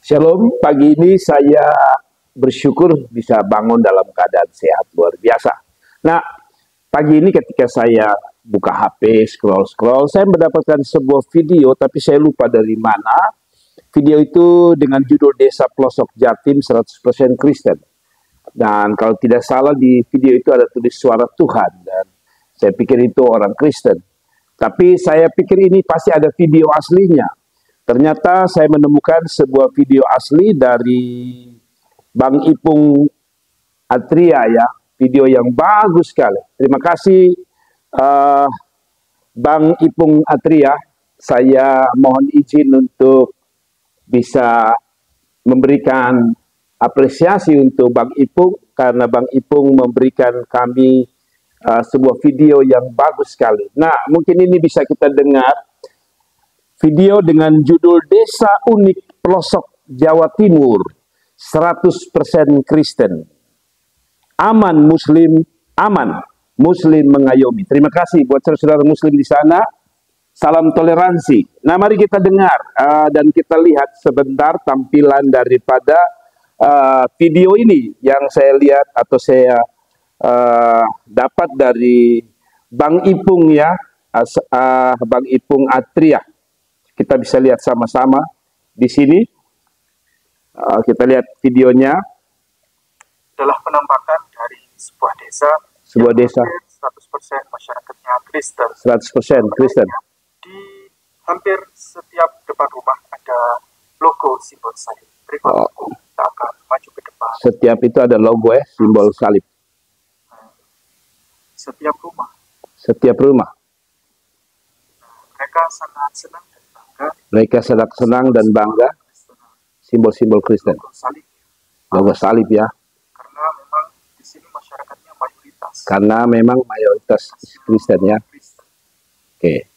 Shalom, pagi ini saya bersyukur bisa bangun dalam keadaan sehat luar biasa. Nah, pagi ini ketika saya buka HP, scroll-scroll, saya mendapatkan sebuah video, tapi saya lupa dari mana. Video itu dengan judul Desa Pelosok Jatim 100% Kristen. Dan kalau tidak salah di video itu ada tulis suara Tuhan, dan saya pikir itu orang Kristen. Tapi saya pikir ini pasti ada video aslinya. Ternyata saya menemukan sebuah video asli dari Bang Ipung Atria ya, video yang bagus sekali. Terima kasih Bang Ipung Atria. Saya mohon izin untuk bisa memberikan apresiasi untuk Bang Ipung karena Bang Ipung memberikan kami sebuah video yang bagus sekali. Nah, mungkin ini bisa kita dengar. Video dengan judul Desa Unik Pelosok Jawa Timur 100% Kristen. Aman Muslim mengayomi. Terima kasih buat saudara-saudara Muslim di sana. Salam toleransi. Nah, mari kita dengar dan kita lihat sebentar tampilan daripada video ini yang saya lihat atau saya dapat dari Bang Ipung ya, Bang Ipung Atria. Kita bisa lihat sama-sama di sini. Kita lihat videonya. Adalah penampakan dari sebuah desa. Sebuah desa. 100% masyarakatnya Kristen. 100% Kristen. Di hampir setiap depan rumah ada logo simbol salib. Berikut kita akan maju ke depan. Setiap itu ada logo simbol salib. Setiap rumah. Setiap rumah. Mereka sangat senang. Mereka sangat senang dan bangga simbol-simbol Kristen. Logo salib ya. Karena memang di sini masyarakatnya mayoritas. Karena memang mayoritas Kristen ya. Oke.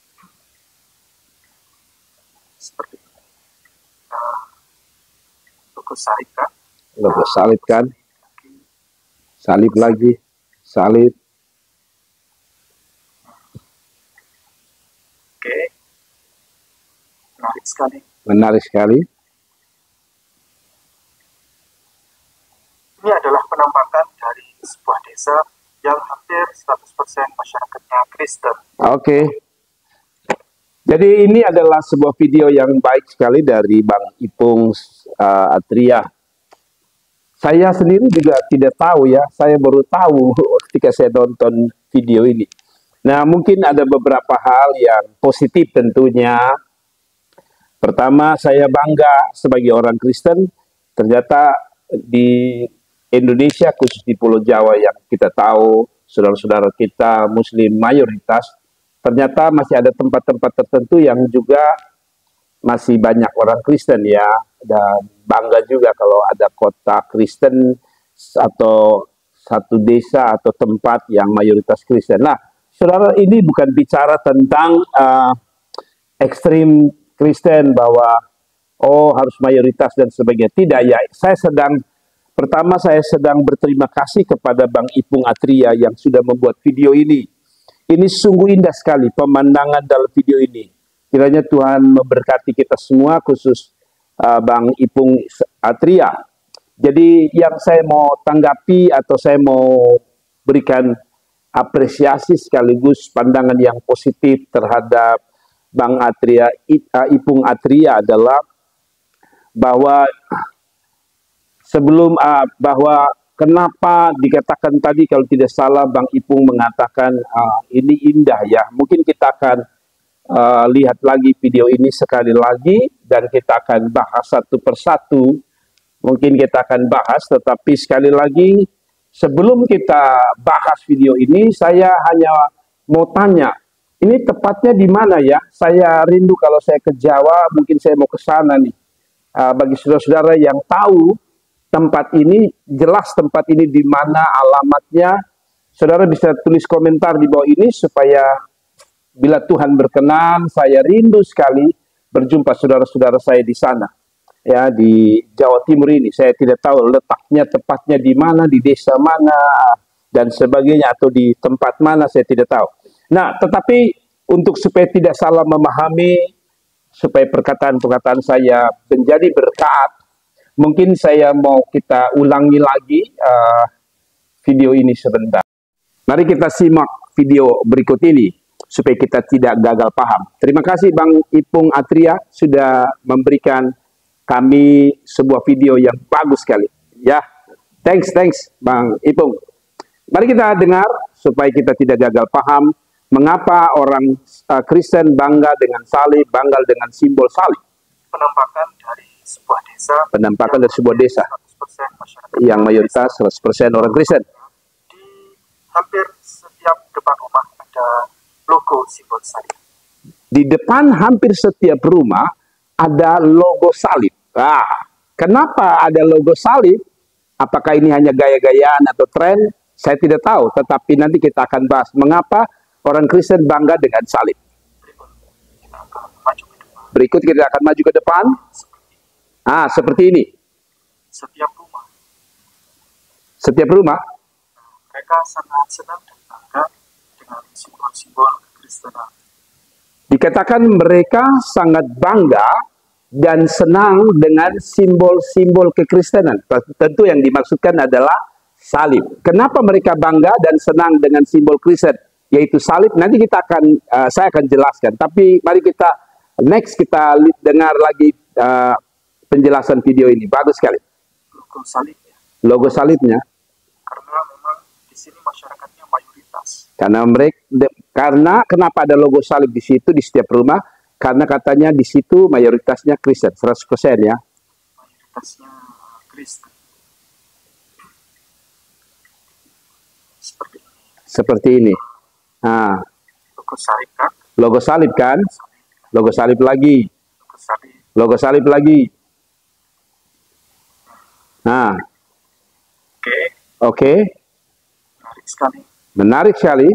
Seperti logo salib kan? Logo salib kan? Salib lagi. Salib. Oke. Menarik sekali. Menarik sekali. Ini adalah penampakan dari sebuah desa yang hampir 100% masyarakatnya Kristen. Oke. Jadi ini adalah sebuah video yang baik sekali dari Bang Ipung Atria. Saya sendiri juga tidak tahu ya, saya baru tahu ketika saya nonton video ini. Nah, mungkin ada beberapa hal yang positif tentunya. Pertama, saya bangga sebagai orang Kristen, ternyata di Indonesia, khusus di Pulau Jawa yang kita tahu, saudara-saudara kita Muslim mayoritas, ternyata masih ada tempat-tempat tertentu yang juga masih banyak orang Kristen ya, dan bangga juga kalau ada kota Kristen atau satu desa atau tempat yang mayoritas Kristen. Nah, saudara, ini bukan bicara tentang ekstrim Kristen bahwa harus mayoritas dan sebagainya. Tidak ya, saya sedang berterima kasih kepada Bang Ipung Atria yang sudah membuat video ini. Ini sungguh indah sekali pemandangan dalam video ini. Kiranya Tuhan memberkati kita semua, khusus Bang Ipung Atria. Jadi yang saya mau tanggapi atau saya mau berikan apresiasi sekaligus pandangan yang positif terhadap Bang Atria, Ipung Atria adalah bahwa bahwa kenapa dikatakan tadi kalau tidak salah Bang Ipung mengatakan ini indah ya. Mungkin kita akan lihat lagi video ini sekali lagi dan kita akan bahas satu persatu. Mungkin kita akan bahas, tetapi sekali lagi sebelum kita bahas video ini, saya hanya mau tanya. Ini tepatnya di mana ya? Saya rindu kalau saya ke Jawa, mungkin saya mau ke sana nih. Bagi saudara-saudara yang tahu tempat ini, jelas tempat ini di mana alamatnya, saudara bisa tulis komentar di bawah ini supaya bila Tuhan berkenan, saya rindu sekali berjumpa saudara-saudara saya di sana. Ya, di Jawa Timur ini. Saya tidak tahu letaknya tepatnya di mana, di desa mana, dan sebagainya, atau di tempat mana, saya tidak tahu. Nah, tetapi untuk supaya tidak salah memahami, supaya perkataan-perkataan saya menjadi berkat, Mungkin saya mau kita ulangi lagi video ini sebentar. Mari kita simak video berikut ini supaya kita tidak gagal paham. Terima kasih Bang Ipung Atria sudah memberikan kami sebuah video yang bagus sekali. Ya, thanks Bang Ipung. Mari kita dengar supaya kita tidak gagal paham mengapa orang Kristen bangga dengan salib, bangga dengan simbol salib. Penampakan dari sebuah desa. Penampakan dari sebuah desa yang mayoritas 100% orang Kristen. Di hampir setiap depan rumah ada logo simbol salib. Di depan hampir setiap rumah ada logo salib. Kenapa ada logo salib? Apakah ini hanya gaya-gayaan atau tren? Saya tidak tahu, tetapi nanti kita akan bahas mengapa orang Kristen bangga dengan salib. Berikut kita akan maju ke depan. Seperti ini. Setiap rumah. Setiap rumah. Mereka sangat senang dan bangga dengan simbol-simbol kekristenan. Dikatakan mereka sangat bangga dan senang dengan simbol-simbol kekristenan. Tentu yang dimaksudkan adalah salib. Kenapa mereka bangga dan senang dengan simbol Kristen, yaitu salib? Nanti saya akan jelaskan. Tapi mari kita dengar lagi penjelasan video ini. Bagus sekali. Logo salibnya. Logo salibnya. Karena memang di sini masyarakatnya mayoritas. Karena kenapa ada logo salib di situ di setiap rumah? Karena katanya di situ mayoritasnya Kristen, 100% ya. Mayoritasnya Kristen. Seperti ini. Logo salib kan? Logo salib kan? Logo salib lagi. Logo salib lagi. Oke. Menarik sekali. Menarik sekali.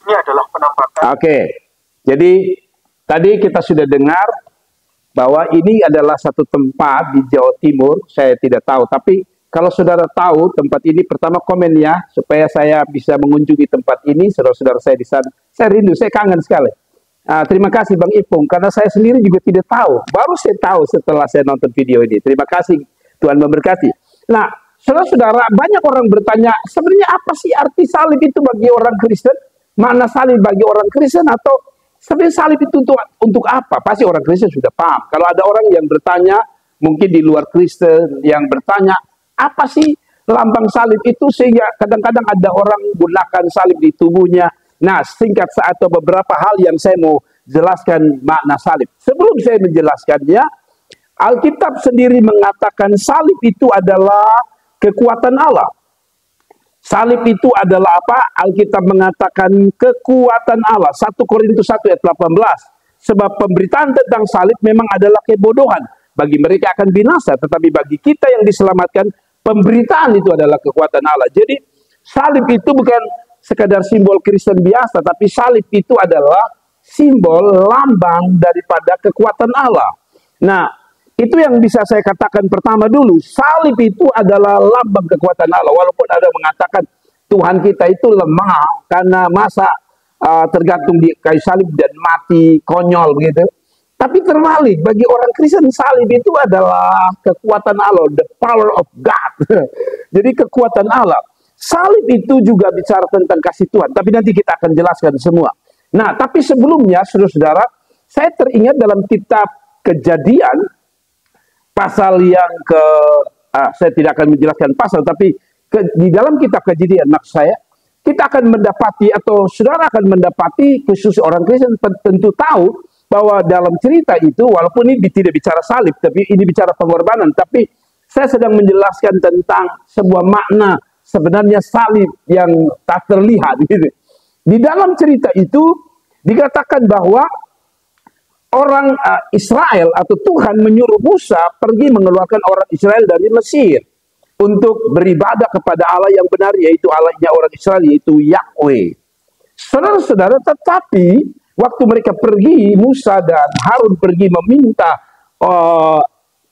Ini adalah penampakan. Oke. Jadi tadi kita sudah dengar bahwa ini adalah satu tempat di Jawa Timur. Saya tidak tahu, tapi kalau saudara tahu tempat ini, pertama komen ya, supaya saya bisa mengunjungi tempat ini, saudara-saudara saya di sana. Saya rindu, saya kangen sekali. Terima kasih Bang Ipung, karena saya sendiri juga tidak tahu. Baru saya tahu setelah saya nonton video ini. Terima kasih, Tuhan memberkati. Nah, saudara-saudara, banyak orang bertanya, sebenarnya apa sih arti salib itu bagi orang Kristen? Mana salib bagi orang Kristen? Atau sebenarnya salib itu untuk apa? Pasti orang Kristen sudah paham. Kalau ada orang yang bertanya, mungkin di luar Kristen, yang bertanya, apa sih lambang salib itu, sehingga kadang-kadang ada orang gunakan salib di tubuhnya. Nah, singkat atau beberapa hal yang saya mau jelaskan makna salib. Sebelum saya menjelaskannya, Alkitab sendiri mengatakan salib itu adalah kekuatan Allah. Salib itu adalah apa? Alkitab mengatakan kekuatan Allah. 1 Korintus 1 ayat 18. Sebab pemberitaan tentang salib memang adalah kebodohan. Bagi mereka akan binasa, tetapi bagi kita yang diselamatkan, pemberitaan itu adalah kekuatan Allah. Jadi salib itu bukan sekadar simbol Kristen biasa, tapi salib itu adalah simbol lambang daripada kekuatan Allah. Nah, itu yang bisa saya katakan pertama dulu. Salib itu adalah lambang kekuatan Allah. Walaupun ada mengatakan Tuhan kita itu lemah karena masa tergantung di kayu salib dan mati konyol begitu. Tapi terbalik, bagi orang Kristen salib itu adalah kekuatan Allah, the power of God. Jadi kekuatan Allah. Salib itu juga bicara tentang kasih Tuhan, tapi nanti kita akan jelaskan semua. Nah, tapi sebelumnya, saudara-saudara, saya teringat dalam kitab Kejadian, pasal yang saya tidak akan menjelaskan pasal, tapi di dalam kitab Kejadian, maksud saya, kita akan mendapati, atau saudara akan mendapati, khusus orang Kristen tentu tahu, bahwa dalam cerita itu, walaupun ini tidak bicara salib, tapi ini bicara pengorbanan, tapi saya sedang menjelaskan tentang sebuah makna sebenarnya salib yang tak terlihat. Gitu. Di dalam cerita itu dikatakan bahwa orang Israel atau Tuhan menyuruh Musa pergi mengeluarkan orang Israel dari Mesir untuk beribadah kepada Allah yang benar, yaitu Allahnya orang Israel, yaitu Yahweh. Saudara-saudara, tetapi waktu mereka pergi, Musa dan Harun pergi meminta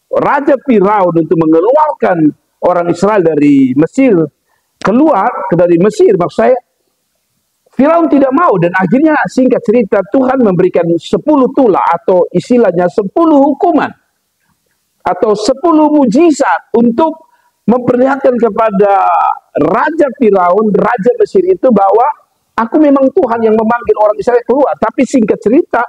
Raja Firaun untuk mengeluarkan orang Israel dari Mesir, keluar dari Mesir, maksud saya, Firaun tidak mau, dan akhirnya singkat cerita Tuhan memberikan 10 tulah atau istilahnya 10 hukuman atau 10 mujizat untuk memperlihatkan kepada Raja Firaun, Raja Mesir itu, bahwa aku memang Tuhan yang memanggil orang Israel keluar. Tapi singkat cerita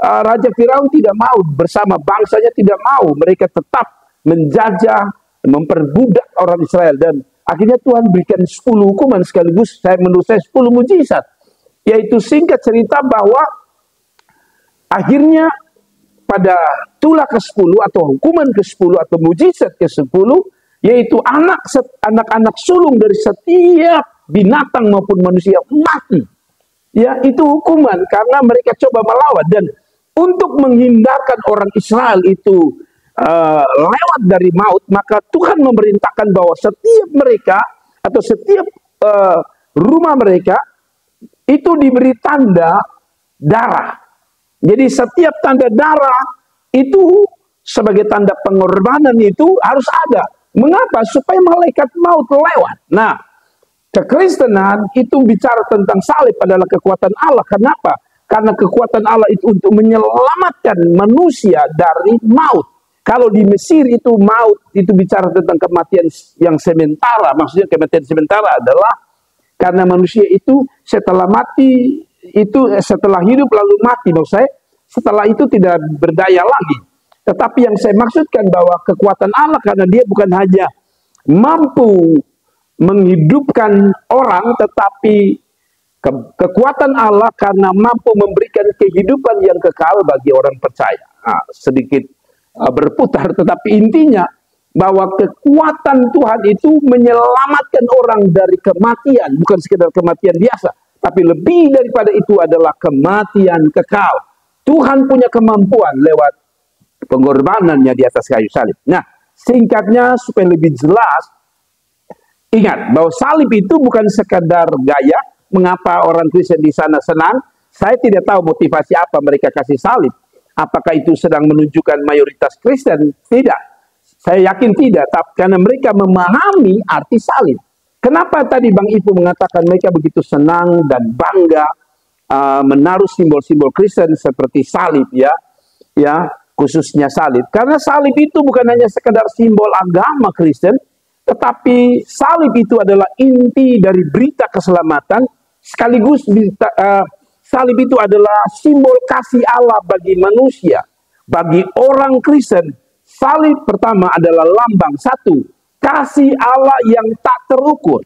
Raja Firaun tidak mau, bersama bangsanya tidak mau. Mereka tetap menjajah, memperbudak orang Israel, dan akhirnya Tuhan berikan 10 hukuman sekaligus menurut saya 10 mujizat. Yaitu singkat cerita bahwa akhirnya pada tulah ke-10 atau hukuman ke-10 atau mujizat ke-10, yaitu anak-anak sulung dari setiap binatang maupun manusia mati. Ya, itu hukuman karena mereka coba melawan, dan untuk menghindarkan orang Israel itu lewat dari maut, maka Tuhan memerintahkan bahwa setiap mereka atau setiap rumah mereka itu diberi tanda darah. Jadi setiap tanda darah itu sebagai tanda pengorbanan itu harus ada. Mengapa? Supaya malaikat maut lewat. Nah, kekristenan itu bicara tentang salib adalah kekuatan Allah. Kenapa? Karena kekuatan Allah itu untuk menyelamatkan manusia dari maut. Kalau di Mesir itu maut itu bicara tentang kematian yang sementara. Maksudnya kematian sementara adalah karena manusia itu setelah mati, itu setelah hidup lalu mati. Maksud saya setelah itu tidak berdaya lagi. Tetapi yang saya maksudkan bahwa kekuatan Allah karena dia bukan hanya mampu menghidupkan orang, tetapi kekuatan Allah karena mampu memberikan kehidupan yang kekal bagi orang percaya. Nah, sedikit berputar, tetapi intinya bahwa kekuatan Tuhan itu menyelamatkan orang dari kematian, bukan sekedar kematian biasa, tapi lebih daripada itu adalah kematian kekal. Tuhan punya kemampuan lewat pengorbanannya di atas kayu salib. Nah, singkatnya supaya lebih jelas, ingat bahwa salib itu bukan sekadar gaya. Mengapa orang Kristen di sana senang? Saya tidak tahu motivasi apa mereka kasih salib. Apakah itu sedang menunjukkan mayoritas Kristen? Tidak. Saya yakin tidak. Karena mereka memahami arti salib. Kenapa tadi Bang Ipu mengatakan mereka begitu senang dan bangga menaruh simbol-simbol Kristen seperti salib, ya, khususnya salib. Karena salib itu bukan hanya sekedar simbol agama Kristen, tetapi salib itu adalah inti dari berita keselamatan, sekaligus salib itu adalah simbol kasih Allah bagi manusia. Bagi orang Kristen, salib pertama adalah lambang satu, kasih Allah yang tak terukur.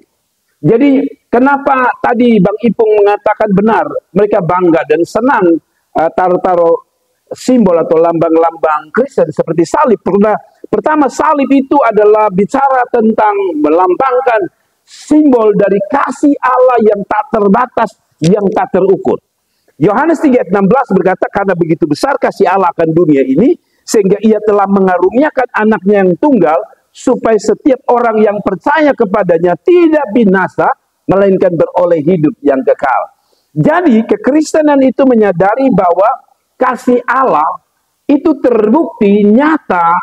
Jadi kenapa tadi Bang Ipung mengatakan benar, mereka bangga dan senang taruh-taruh simbol atau lambang-lambang Kristen seperti salib. Pertama, salib itu adalah bicara tentang melambangkan simbol dari kasih Allah yang tak terbatas, yang tak terukur. Yohanes 3:16 berkata, karena begitu besar kasih Allah akan dunia ini, sehingga ia telah mengaruniakan anaknya yang tunggal, supaya setiap orang yang percaya kepadanya tidak binasa, melainkan beroleh hidup yang kekal. Jadi kekristenan itu menyadari bahwa kasih Allah itu terbukti nyata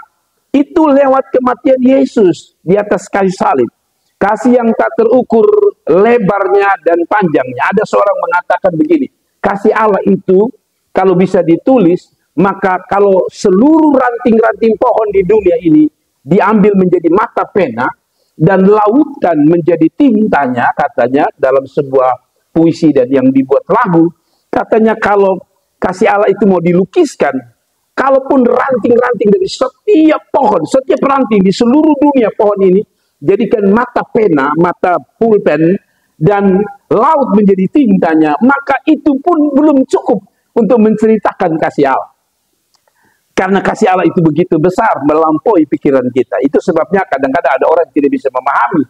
itu lewat kematian Yesus di atas kayu salib. Kasih yang tak terukur lebarnya dan panjangnya. Ada seorang mengatakan begini, kasih Allah itu kalau bisa ditulis, maka kalau seluruh ranting-ranting pohon di dunia ini diambil menjadi mata pena dan lautan menjadi tintanya, katanya dalam sebuah puisi dan yang dibuat lagu, katanya kalau kasih Allah itu mau dilukiskan, kalaupun ranting-ranting dari setiap pohon, setiap ranting di seluruh dunia pohon ini, jadikan mata pena, mata pulpen, dan laut menjadi tintanya, maka itu pun belum cukup untuk menceritakan kasih Allah. Karena kasih Allah itu begitu besar, melampaui pikiran kita. Itu sebabnya kadang-kadang ada orang yang tidak bisa memahami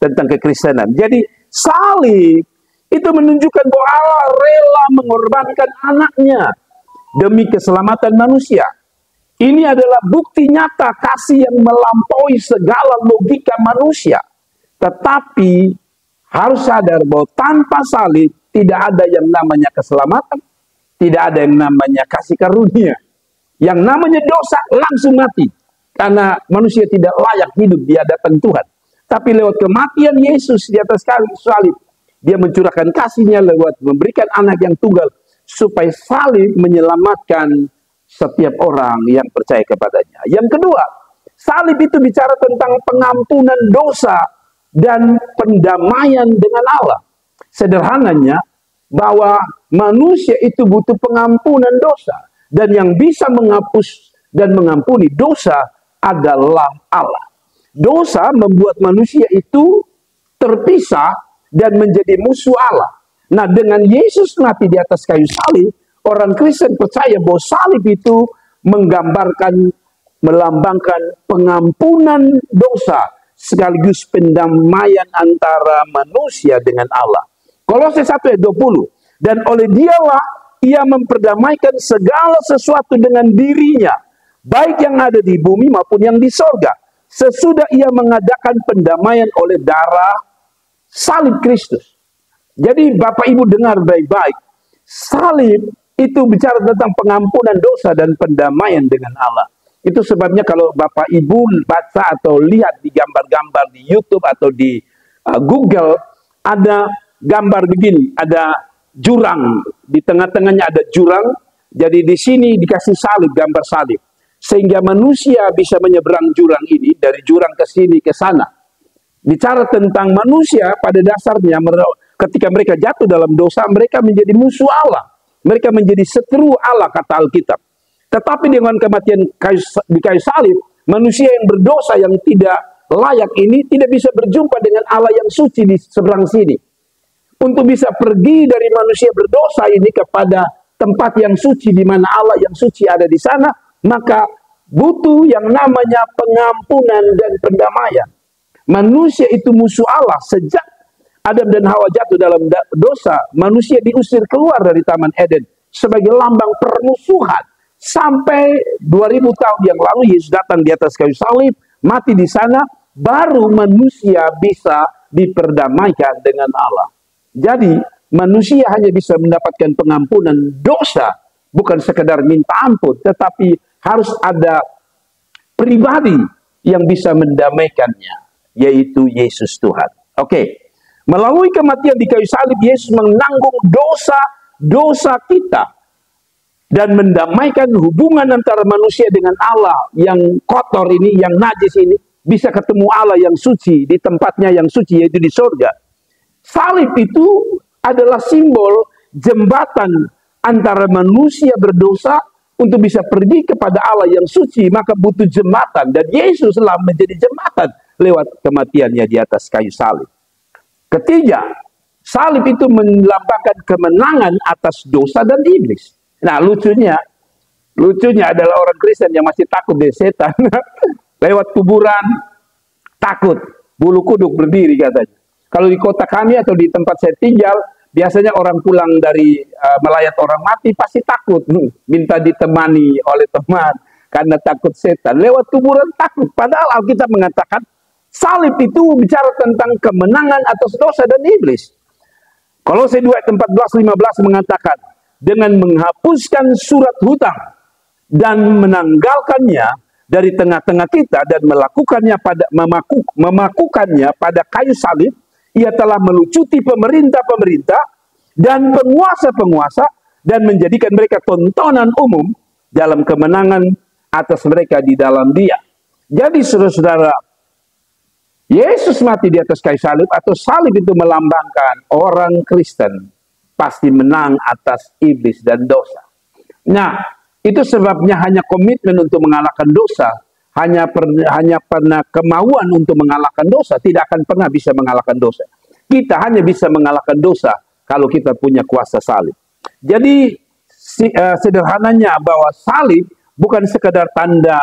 tentang kekristenan. Jadi salib itu menunjukkan bahwa Allah rela mengorbankan anaknya demi keselamatan manusia. Ini adalah bukti nyata kasih yang melampaui segala logika manusia. Tetapi harus sadar bahwa tanpa salib tidak ada yang namanya keselamatan, tidak ada yang namanya kasih karunia. Yang namanya dosa langsung mati. Karena manusia tidak layak hidup di hadapan Tuhan. Tapi lewat kematian Yesus di atas kayu salib, Dia mencurahkan kasihnya lewat memberikan anak yang tunggal, supaya salib menyelamatkan setiap orang yang percaya kepadanya. Yang kedua, salib itu bicara tentang pengampunan dosa dan pendamaian dengan Allah. Sederhananya, bahwa manusia itu butuh pengampunan dosa. Dan yang bisa menghapus dan mengampuni dosa adalah Allah. Dosa membuat manusia itu terpisah dan menjadi musuh Allah. Nah, dengan Yesus mati di atas kayu salib, orang Kristen percaya bahwa salib itu menggambarkan, melambangkan pengampunan dosa sekaligus pendamaian antara manusia dengan Allah. Kolose 1 ayat 20. Dan oleh Dialah Ia memperdamaikan segala sesuatu dengan dirinya, baik yang ada di bumi maupun yang di sorga, sesudah Ia mengadakan pendamaian oleh darah salib Kristus. Jadi Bapak Ibu dengar baik-baik, salib itu bicara tentang pengampunan dosa dan pendamaian dengan Allah. Itu sebabnya kalau Bapak Ibu baca atau lihat di gambar-gambar di YouTube atau di Google, ada gambar begini, ada jurang, di tengah-tengahnya ada jurang, jadi di sini dikasih salib, gambar salib, sehingga manusia bisa menyeberang jurang ini, dari jurang ke sini, ke sana. Bicara tentang manusia, pada dasarnya ketika mereka jatuh dalam dosa, mereka menjadi musuh Allah, mereka menjadi seteru Allah, kata Alkitab. Tetapi dengan kematian di kayu salib, manusia yang berdosa, yang tidak layak ini, tidak bisa berjumpa dengan Allah yang suci di seberang sini. Untuk bisa pergi dari manusia berdosa ini kepada tempat yang suci, di mana Allah yang suci ada di sana, maka butuh yang namanya pengampunan dan pendamaian. Manusia itu musuh Allah. Sejak Adam dan Hawa jatuh dalam dosa, manusia diusir keluar dari Taman Eden sebagai lambang permusuhan. Sampai 2000 tahun yang lalu Yesus datang di atas kayu salib, mati di sana, baru manusia bisa diperdamaikan dengan Allah. Jadi manusia hanya bisa mendapatkan pengampunan dosa, bukan sekedar minta ampun, tetapi harus ada pribadi yang bisa mendamaikannya, yaitu Yesus Tuhan. Oke. Melalui kematian di kayu salib, Yesus menanggung dosa kita dan mendamaikan hubungan antara manusia dengan Allah yang kotor ini, yang najis ini, bisa ketemu Allah yang suci di tempatnya yang suci, yaitu di surga. Salib itu adalah simbol jembatan antara manusia berdosa untuk bisa pergi kepada Allah yang suci, maka butuh jembatan. Dan Yesuslah menjadi jembatan lewat kematiannya di atas kayu salib. Ketiga, salib itu melambangkan kemenangan atas dosa dan iblis. Nah, lucunya adalah orang Kristen yang masih takut dari setan. Lewat kuburan, takut. Bulu kuduk berdiri katanya. Kalau di kota kami atau di tempat saya tinggal, biasanya orang pulang dari melayat orang mati pasti takut. Minta ditemani oleh teman karena takut setan. Lewat kuburan takut. Padahal Alkitab mengatakan salib itu bicara tentang kemenangan atas dosa dan iblis. Kolose 2 ayat 14-15 mengatakan, dengan menghapuskan surat hutang dan menanggalkannya dari tengah-tengah kita dan memakukannya pada kayu salib, Ia telah melucuti pemerintah-pemerintah dan penguasa-penguasa dan menjadikan mereka tontonan umum dalam kemenangan atas mereka di dalam Dia. Jadi saudara-saudara, Yesus mati di atas kayu salib atau salib itu melambangkan orang Kristen pasti menang atas iblis dan dosa. Nah, itu sebabnya hanya komitmen untuk mengalahkan dosa, hanya pernah kemauan untuk mengalahkan dosa, tidak akan pernah bisa mengalahkan dosa. Kita hanya bisa mengalahkan dosa kalau kita punya kuasa salib. Jadi sederhananya bahwa salib bukan sekedar tanda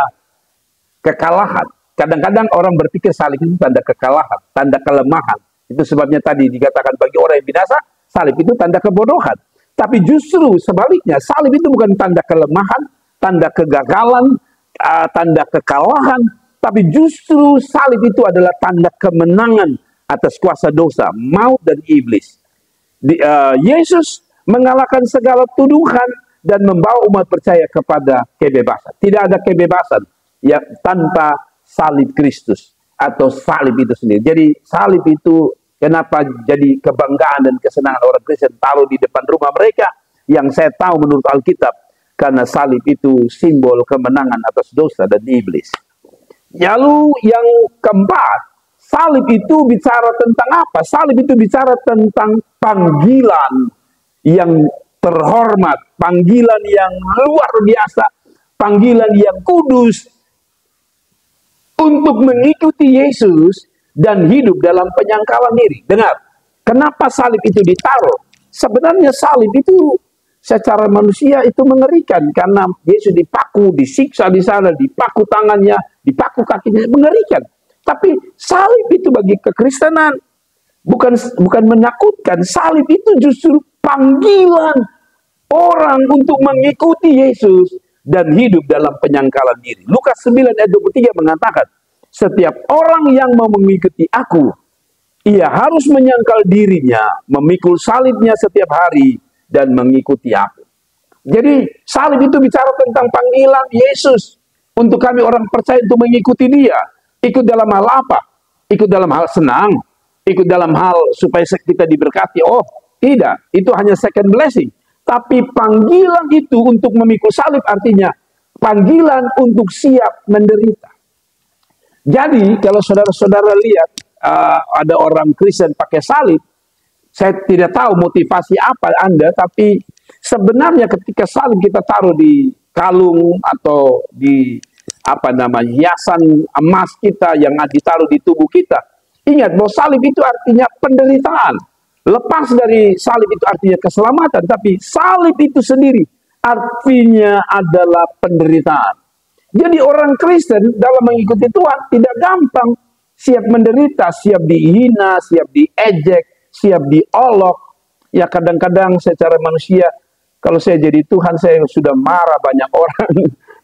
kekalahan. Kadang-kadang orang berpikir salib itu tanda kekalahan, tanda kelemahan. Itu sebabnya tadi dikatakan bagi orang yang binasa, salib itu tanda kebodohan. Tapi justru sebaliknya, salib itu bukan tanda kelemahan, tanda kegagalan, tanda kekalahan, tapi justru salib itu adalah tanda kemenangan atas kuasa dosa, maut dan iblis. Yesus mengalahkan segala tuduhan dan membawa umat percaya kepada kebebasan. Tidak ada kebebasan yang tanpa salib Kristus atau salib itu sendiri. Jadi salib itu Kenapa jadi kebanggaan dan kesenangan orang Kristen taruh di depan rumah mereka? Yang saya tahu menurut Alkitab, karena salib itu simbol kemenangan atas dosa dan iblis. Lalu yang keempat, salib itu bicara tentang apa? Salib itu bicara tentang panggilan yang terhormat, panggilan yang luar biasa, panggilan yang kudus untuk mengikuti Yesus dan hidup dalam penyangkalan diri. Dengar, kenapa salib itu ditaruh? Sebenarnya salib itu secara manusia itu mengerikan karena Yesus dipaku, disiksa di sana, dipaku tangannya, dipaku kakinya, mengerikan. Tapi salib itu bagi kekristenan bukan menakutkan. Salib itu justru panggilan orang untuk mengikuti Yesus dan hidup dalam penyangkalan diri. Lukas 9 ayat 23 mengatakan, setiap orang yang mau mengikuti aku, ia harus menyangkal dirinya, memikul salibnya setiap hari, dan mengikuti aku. Jadi salib itu bicara tentang panggilan Yesus untuk kami orang percaya untuk mengikuti dia. Ikut dalam hal apa? Ikut dalam hal senang? Ikut dalam hal supaya kita diberkati? Oh, tidak. Itu hanya second blessing. Tapi panggilan itu untuk memikul salib artinya panggilan untuk siap menderita. Jadi kalau saudara-saudara lihat ada orang Kristen pakai salib, saya tidak tahu motivasi apa Anda, tapi sebenarnya ketika salib kita taruh di kalung atau di hiasan emas kita yang ditaruh di tubuh kita, ingat bahwa salib itu artinya penderitaan. Lepas dari salib itu artinya keselamatan, tapi salib itu sendiri artinya adalah penderitaan. Jadi orang Kristen dalam mengikuti Tuhan tidak gampang, siap menderita, siap dihina, siap diejek, siap diolok. Ya kadang-kadang secara manusia, kalau saya jadi Tuhan saya sudah marah banyak orang.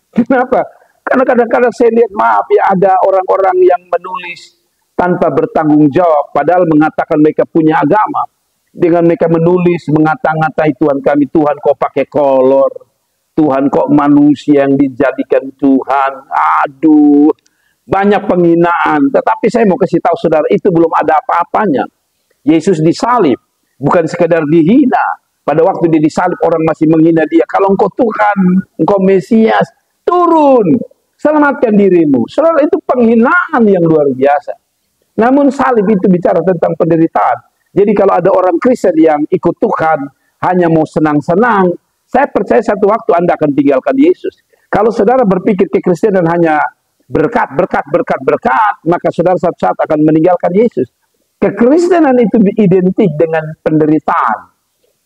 Kenapa? Karena kadang-kadang saya lihat, maaf ya, ada orang-orang yang menulis tanpa bertanggung jawab, padahal mengatakan mereka punya agama. Dengan mereka menulis, mengata-ngatai Tuhan kami, Tuhan kok pakai kolor, Tuhan kok manusia yang dijadikan Tuhan. Aduh, banyak penghinaan. Tetapi saya mau kasih tahu saudara, itu belum ada apa-apanya. Yesus disalib, bukan sekedar dihina. Pada waktu dia disalib, orang masih menghina dia. Kalau engkau Tuhan, engkau Mesias, turun, selamatkan dirimu. Saudara, itu penghinaan yang luar biasa. Namun salib itu bicara tentang penderitaan. Jadi kalau ada orang Kristen yang ikut Tuhan, hanya mau senang-senang, saya percaya satu waktu Anda akan tinggalkan Yesus. Kalau saudara berpikir kekristenan hanya berkat, maka saudara satu saat akan meninggalkan Yesus. Kekristenan itu identik dengan penderitaan.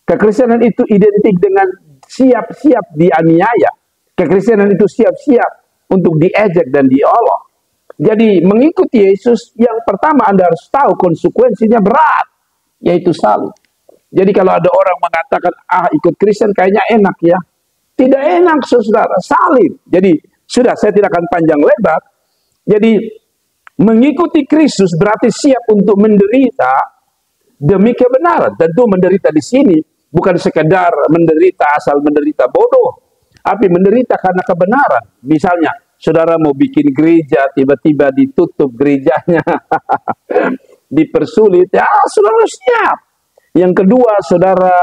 Kekristenan itu identik dengan siap-siap dianiaya. Kekristenan itu siap-siap untuk diejek dan diolok. Jadi mengikuti Yesus, yang pertama Anda harus tahu konsekuensinya berat, yaitu salib. Jadi kalau ada orang mengatakan, ikut Kristen kayaknya enak ya. Tidak enak saudara, salib. Jadi sudah, saya tidak akan panjang lebar. Jadi mengikuti Kristus berarti siap untuk menderita demi kebenaran. Tentu menderita di sini bukan sekedar menderita asal menderita bodoh, tapi menderita karena kebenaran. Misalnya, saudara mau bikin gereja, tiba-tiba ditutup gerejanya, dipersulit, ya saudara siap. Yang kedua, saudara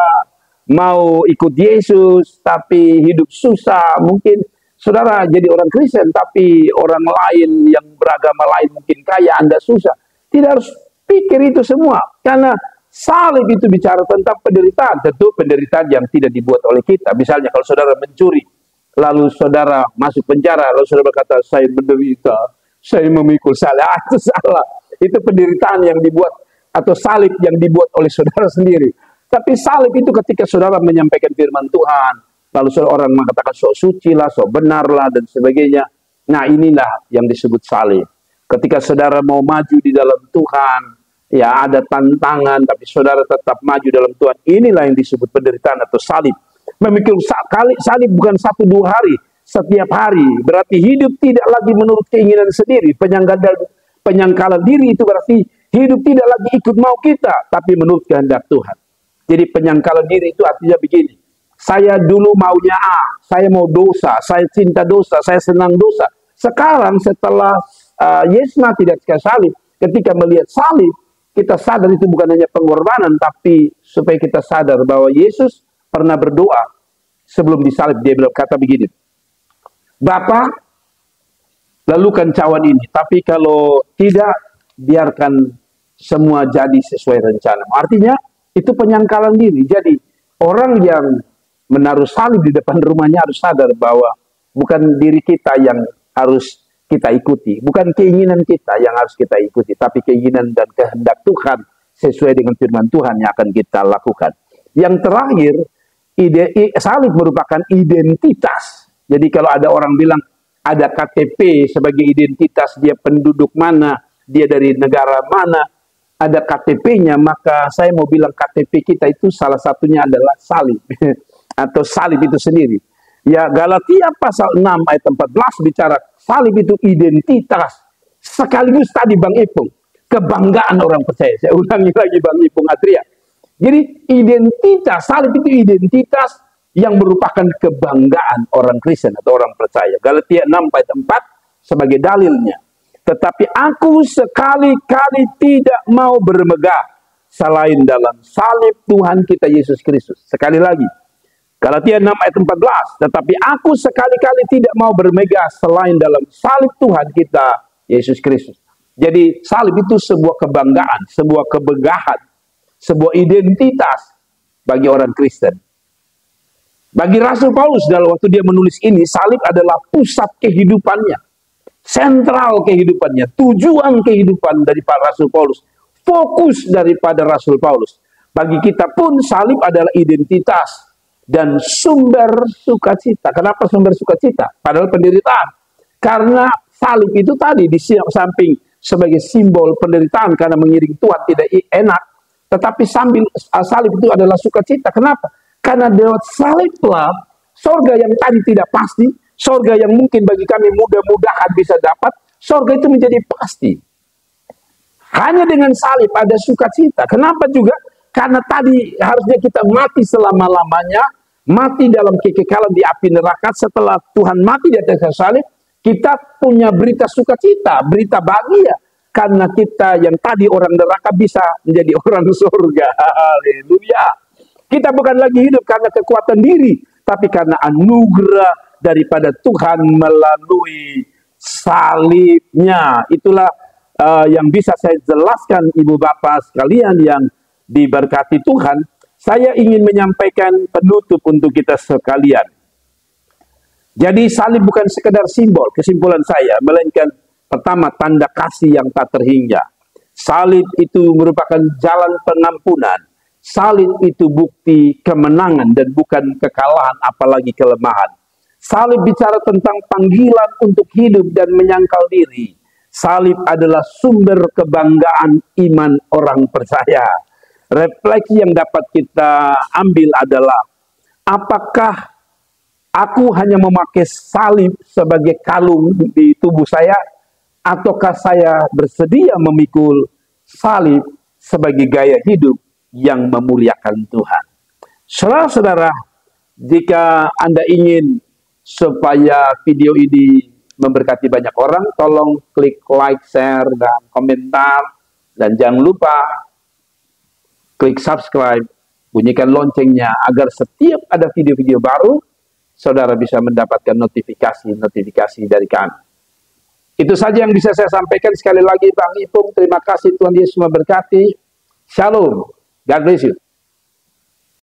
mau ikut Yesus, tapi hidup susah, mungkin saudara jadi orang Kristen, tapi orang lain yang beragama lain mungkin kaya, Anda susah. Tidak harus pikir itu semua, karena salib itu bicara tentang penderitaan, tentu penderitaan yang tidak dibuat oleh kita. Misalnya kalau saudara mencuri, lalu saudara masuk penjara, lalu saudara berkata, saya menderita, saya memikul salib. Itu salah. Itu penderitaan yang dibuat, atau salib yang dibuat oleh saudara sendiri. Tapi salib itu ketika saudara menyampaikan firman Tuhan, lalu orang mengatakan sok suci lah, sok benar lah, dan sebagainya. Nah inilah yang disebut salib. Ketika saudara mau maju di dalam Tuhan, ya ada tantangan, tapi saudara tetap maju dalam Tuhan. Inilah yang disebut penderitaan atau salib. Memikul salib bukan 1-2 hari, setiap hari. Berarti hidup tidak lagi menurut keinginan sendiri. Penyangkalan diri itu berarti hidup tidak lagi ikut mau kita, tapi menurut kehendak Tuhan. Jadi penyangkalan diri itu artinya begini. Saya dulu maunya saya mau dosa, saya cinta dosa, saya senang dosa. Sekarang setelah Yesus mati di atas salib, ketika melihat salib, kita sadar itu bukan hanya pengorbanan, tapi supaya kita sadar bahwa Yesus pernah berdoa sebelum disalib. Dia bilang kata begini, Bapa, lalukan cawan ini, tapi kalau tidak, biarkan semua jadi sesuai rencana. Artinya itu penyangkalan diri. Jadi orang yang menaruh salib di depan rumahnya harus sadar bahwa bukan diri kita yang harus kita ikuti, bukan keinginan kita yang harus kita ikuti, tapi keinginan dan kehendak Tuhan sesuai dengan firman Tuhan yang akan kita lakukan. Yang terakhir, salib merupakan identitas. Jadi kalau ada orang bilang ada KTP sebagai identitas, dia penduduk mana, dia dari negara mana, ada KTP-nya, maka saya mau bilang KTP kita itu salah satunya adalah salib atau salib itu sendiri. Ya, Galatia pasal 6 ayat 14 bicara salib itu identitas. Sekaligus tadi Bang Ipung, kebanggaan orang percaya. Saya ulangi lagi Bang Ipung Adria. Jadi identitas, salib itu identitas yang merupakan kebanggaan orang Kristen atau orang percaya. Galatia 6 ayat 4 sebagai dalilnya. Tetapi aku sekali-kali tidak mau bermegah selain dalam salib Tuhan kita Yesus Kristus. Sekali lagi, Galatia 6 ayat 14, tetapi aku sekali-kali tidak mau bermegah selain dalam salib Tuhan kita Yesus Kristus. Jadi salib itu sebuah kebanggaan, sebuah kebegahan, sebuah identitas bagi orang Kristen. Bagi Rasul Paulus dalam waktu dia menulis ini, salib adalah pusat kehidupannya, sentral kehidupannya, tujuan kehidupan daripada Rasul Paulus, fokus daripada Rasul Paulus. Bagi kita pun salib adalah identitas dan sumber sukacita. Kenapa sumber sukacita? Padahal penderitaan. Karena salib itu tadi di samping sebagai simbol penderitaan karena mengiring Tuhan tidak enak, tetapi sambil salib itu adalah sukacita. Kenapa? Karena lewat saliblah sorga yang tadi tidak pasti, sorga yang mungkin bagi kami mudah-mudahan bisa dapat, sorga itu menjadi pasti. Hanya dengan salib ada sukacita. Kenapa juga? Karena tadi harusnya kita mati selama-lamanya, mati dalam kekekalan di api neraka. Setelah Tuhan mati di atas salib, kita punya berita sukacita, berita bahagia. Karena kita yang tadi orang neraka bisa menjadi orang surga. Haleluya. Kita bukan lagi hidup karena kekuatan diri, tapi karena anugerah daripada Tuhan melalui salibnya. Itulah yang bisa saya jelaskan Ibu Bapak sekalian yang diberkati Tuhan. Saya ingin menyampaikan penutup untuk kita sekalian. Jadi salib bukan sekedar simbol, kesimpulan saya, melainkan pertama tanda kasih yang tak terhingga. Salib itu merupakan jalan pengampunan. Salib itu bukti kemenangan dan bukan kekalahan apalagi kelemahan. Salib bicara tentang panggilan untuk hidup dan menyangkal diri. Salib adalah sumber kebanggaan iman orang percaya. Refleksi yang dapat kita ambil adalah, apakah aku hanya memakai salib sebagai kalung di tubuh saya, ataukah saya bersedia memikul salib sebagai gaya hidup yang memuliakan Tuhan? Saudara-saudara, jika Anda ingin supaya video ini memberkati banyak orang, tolong klik like, share, dan komentar. Dan jangan lupa klik subscribe, bunyikan loncengnya agar setiap ada video-video baru, saudara bisa mendapatkan notifikasi dari kami. Itu saja yang bisa saya sampaikan. Sekali lagi Bang Ipung, terima kasih, Tuhan Yesus memberkati. Shalom, God bless you.